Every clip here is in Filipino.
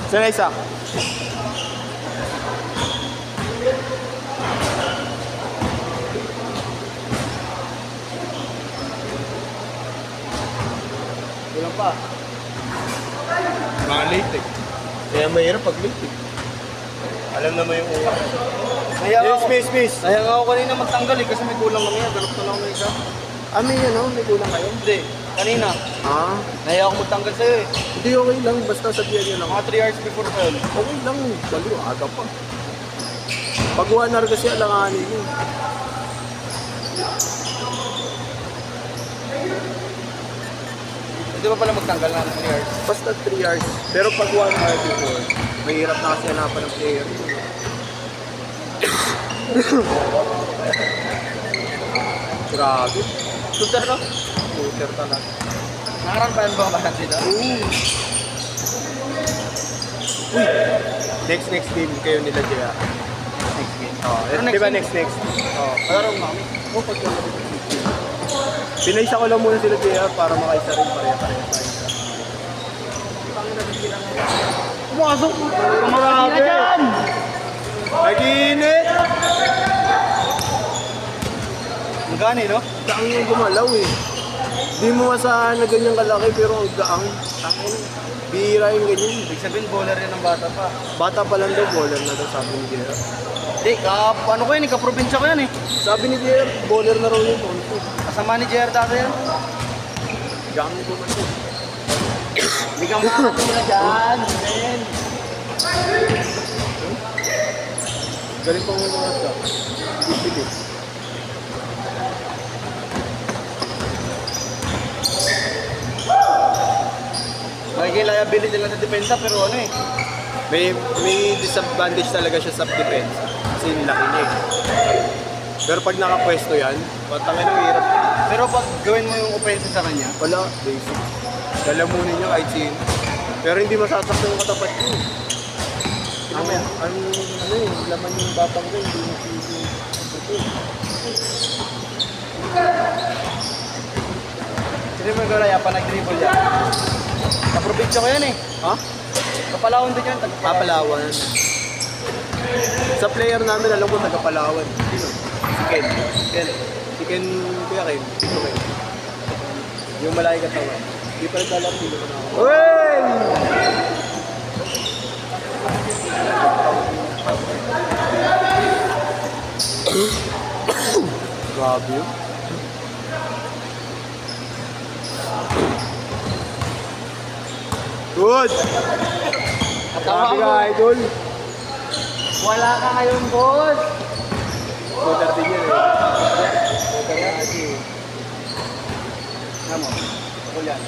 Sana isa. Kulang pa. Mga late eh. Kaya mahirap pag late eh. Alam naman yung oras. Space. Kaya nga ako kanina magtanggal eh kasi may kulang kami. Galap na lang ng isa. May ano, may kulang kayo? Hindi. Kanina. Naya ako magtanggal sa'yo eh. Hindi, okay lang. Basta sabihan nyo lang. Mga 3 hours before pa yun. Okay lang. Baliw, aga pa. Pag 1 hour kasi alanganin yun. Hindi ba pala magtanggal na ng 3 hours? Basta 3 hours. Pero pag 1 hour before, mahirap na kasi hanapan ng player. Grabe. Shooter no? Shooter talaga. Nakaraan pa yan ba ang balance dito? Next game kayo nila Jaya. Next game. Di ba next? Palaro mo kami. Pinaisa ko lang muna sila Jaya para makaisa rin pareha-pareha tayo. Pumasok! Kumarami! Nag-iinit! Ang gani no? Gaang yung gumalaw eh. Di mo masahan na ganyan kalaki pero ang gaang. Bihira yung ganyan. Ibig sabihin, bowler yan ng bata pa. Bata pa lang daw, bowler na daw sabi ni Jaya. Hindi, ano ko yan eh, kaprobinsya ko yan eh. Sabi ni Jaya, bowler na raw yung tonto. Kasama ni JR dati yan. Gaang yung gumalaw. Hindi ka makakatula dyan, men. Galing pang mga sa. Bibilis. Magiging liability lang sa depensa pero ano eh. May disadvantage talaga siya sa defense. Kasi laki niya eh. Pero pag nakapwesto yan, patangin ang hirap. Pero pag gawin mo yung offensive sa kanya, Wala, basic. Lalamunin niya kahit sino. Pero hindi masasaktan yung katapat niya. Ang laman yung batang ko, hindi yung sino mo yung galaya pa nag-dribble yan? Kaprobinsya ko yan eh. Ha? Kapalawon din yan. Papalawan. Sa player namin, alam ko taga-Palawan. Sino? Si Ken. Si Ken, kuya Ken. Sino Ken? Yung malaki katawan. Hindi pa naglalaro, hindi ko na ako. Uy! Grabe yun. Good! Grabe ka, idol. Wala ka ngayon, boss. Shooter din yan eh. Kaya kasi, ano mo, ako yan.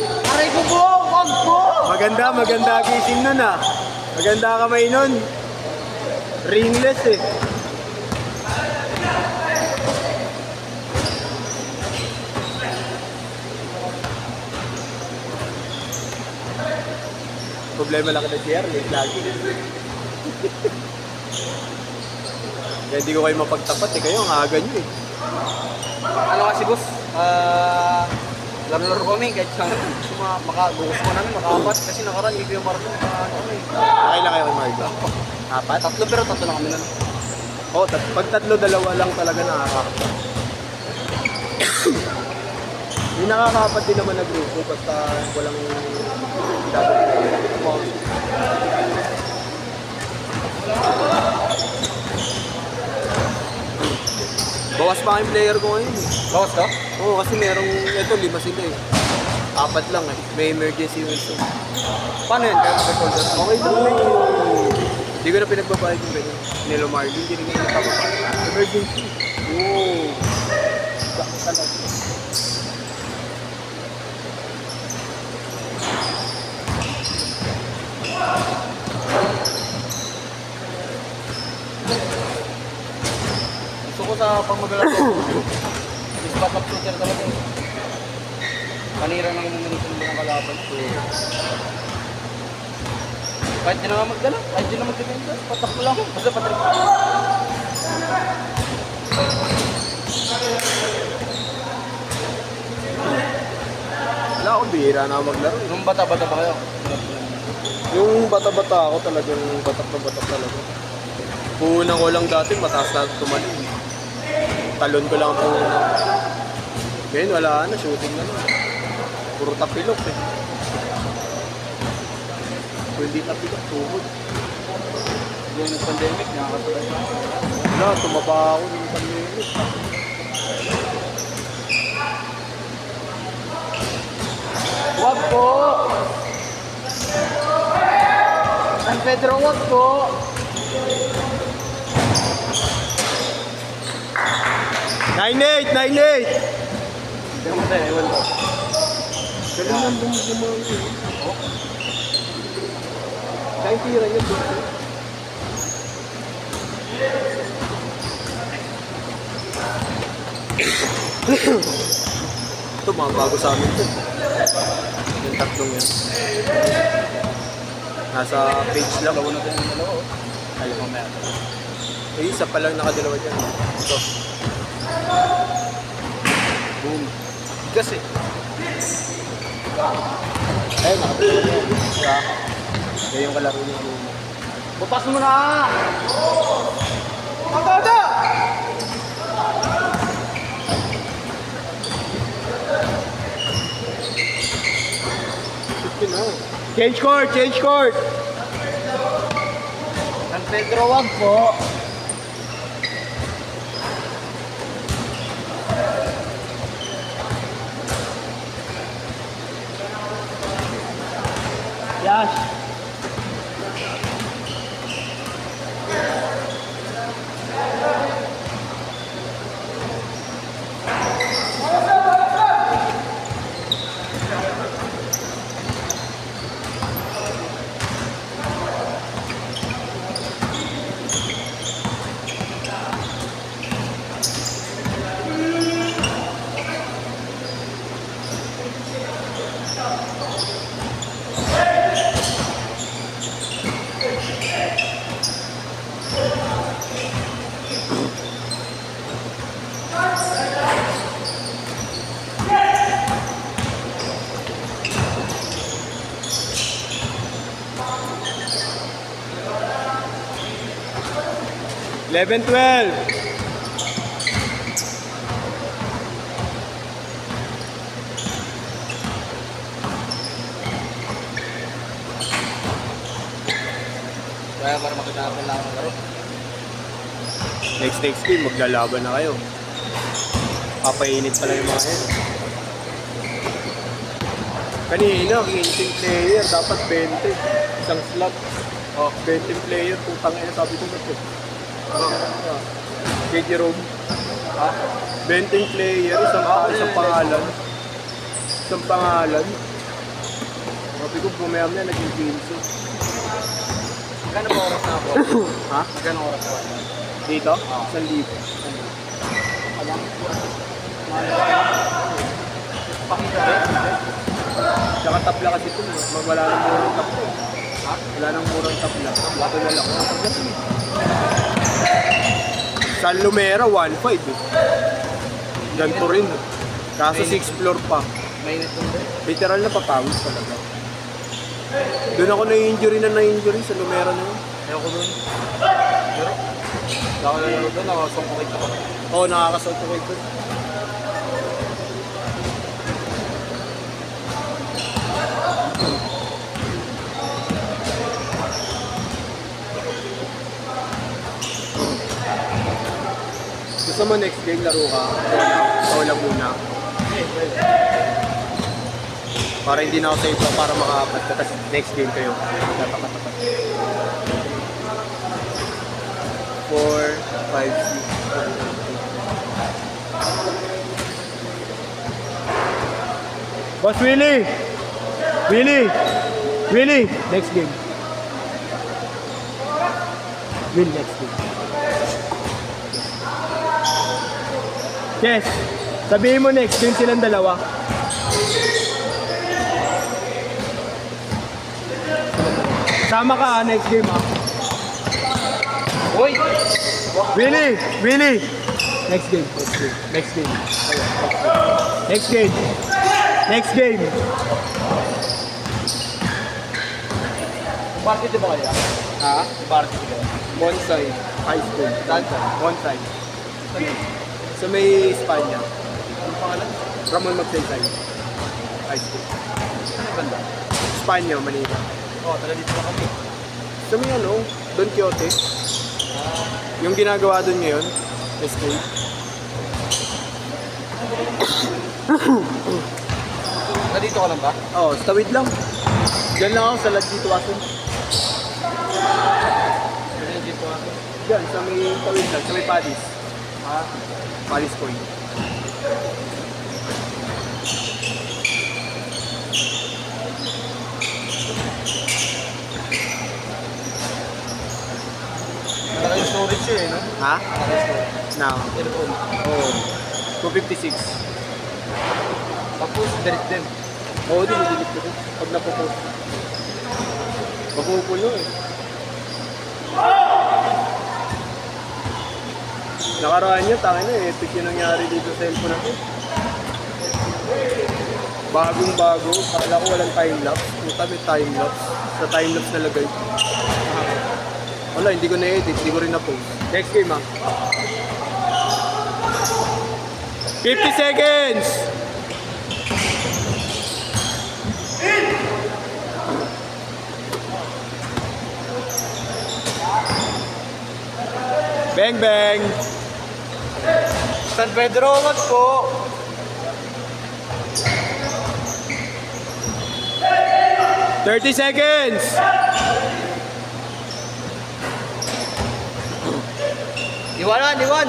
Aray ko bro, wag ko! Maganda gising nun ah. Maganda kamay nun. Ringless eh. Problema lang kita share, late lagi. Kaya hindi ko kayo mapagtapat eh. Kayo, ang aga nyo eh. Ano kasi boss, laro-laro kami kahit sa gusto ko namin makapat kasi nakaraan hindi ko yung marathon ano eh. Okay lang kayo kay Margo. Apat? Tatlo pero tatlo lang kami nun. Oo, pag tatlo, dalawa lang talaga nakakapat. Yung nakakapat din naman na grupo basta walang dapat. Bawas pa yung player ko ngayon eh. Bawas ka? Oo, kasi merong, ito 5 sila eh. 4 lang eh. May emergency Wilson. Paano yan? Kaya mag-shoulder? Okay lang na yun. Hindi ko na pinagbabayad yung ganyan. Nilo Marlin, hindi rin ngayon nagpapabayad. Emergency. Oo. Bakit talaga? Gusto ko sa pag maglalaro. Spot up shooter talaga eh. Panira ng minutin mo ng kalaban. Kahit di na magdala, kahit di na magdependa, patak mo lang ako. Basta patrik. Wala, ako, bihira na ako maglaro. Nung bata-bata pa kayo? Yung bata-bata ako talagang batak na batak talaga. Punan ko lang dati, mataas na tumalon. Talon ko lang po. Ngayon wala na, shooting na lang. Puro tapilok eh. Kung hindi tapilok, tuhod. Yung pandemic, nakakatulad na. Wala, tumaba ako ng pandemic. Wag po! San Pedro, wag po! 9-8! 9-8! Hindi mo tayo, ewan ko. Galing lang bumagin eh. Kaya tira niya dito. Ito, mga bago sa amin ito. Yung tatlong yan. Nasa page lang. Dalawa na tayo ng dalawa. Ayaw mo meron. Eh, isa pa lang nakadalawa dyan. Ito. Boom. Kasi. Ayun, nakadalawa dyan. Kaya, kaya yung kalaro niya. Butas mo na! Maganda! Change court! Change court! San Pedro, wag po! Yash! Eleven, 12. Kaya para makita natin lang ang laro. Next game, maglalaban na kayo. Papainit pala yung mga yan. Kanina, 15 player, dapat 20. Isang slot. Oh, 20 player, putang ina, sabi ko na ito. Kay Jerome. Ha? 20 player, isang pangalan. Isang pangalan. Sabi ko, bumaya na, naging 15. Magkano ba oras na ako? Ha? Magkano oras na ako? Dito? 1,000. Alam ko. Pakita rin. Tsaka tapla kasi ito, wala nang murang tapla. Ha? Wala nang murang tapla. Bato na lang. San Lumera, 1.5 eh. Ganito rin. Kaso 6th floor pa. Mainit ko rin. Literal na papawis talaga. Doon ako na-injury sa Lumera na yun. Ayoko doon. Pero, ako na laro doon, nakasungkukit ako. Oo, nakakasal ko kayo doon. Gusto mo next game laro ka? Wala muna. Para hindi na ako sa ito para makaapat ka. Tapos next game kayo. Tapat-tapat. 4, 5, 6. Boss Willie! Willie! Next game. Will next game. Yes! Sabihin mo next game silang dalawa. Sama ka next game ha. Uy! Willie! Next game. Next game. Next game. Varsity ba kaya? Ha? Varsity ba? Bonsai High School. Saan ka? Bonsai. Sa may Espanya. Ano pangalan? Ramon Magsaysay. High School. Ano yung banda? Espanya, Manila. Oo, taga dito na kami. Sa may ano, Don Quixote. Yung ginagawa doon ngayon, na school. Taga dito ka lang ba? Oo, sa tawid lang. Diyan lang ako sa Ladito Asun. Taga dito ako. Diyan, sa may tawid lang, sa may Padis. Padis Point. Taga yung storage yun eh, no? Ha? Taga yung storage. Now. Telephone. Oo. 256. Tapos, direct din. Oo, di madilit ko din. Pag napopost. Mapupulo eh. Nakaraan nyo, tangin na eh. Epic yung nangyari dito sa cellphone natin. Bagong bago. Akala ko walang time-lapse. Puta may time-lapse. Sa time-lapse nalagay. Wala, hindi ko na-edit. Hindi ko rin na-post. Next game ah. 50 seconds! Bang bang! San Pedro, what po? $30 seconds! Iwanan, iwan!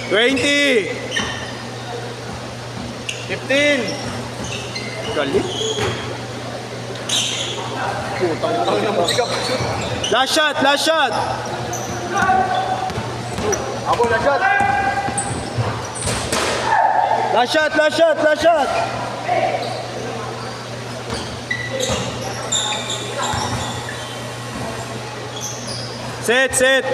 20! 15! Galit. Putang Ang naman siya. Last shot! Last shot! Ako na shot! Last shot! Last shot! Last shot! Set! Set!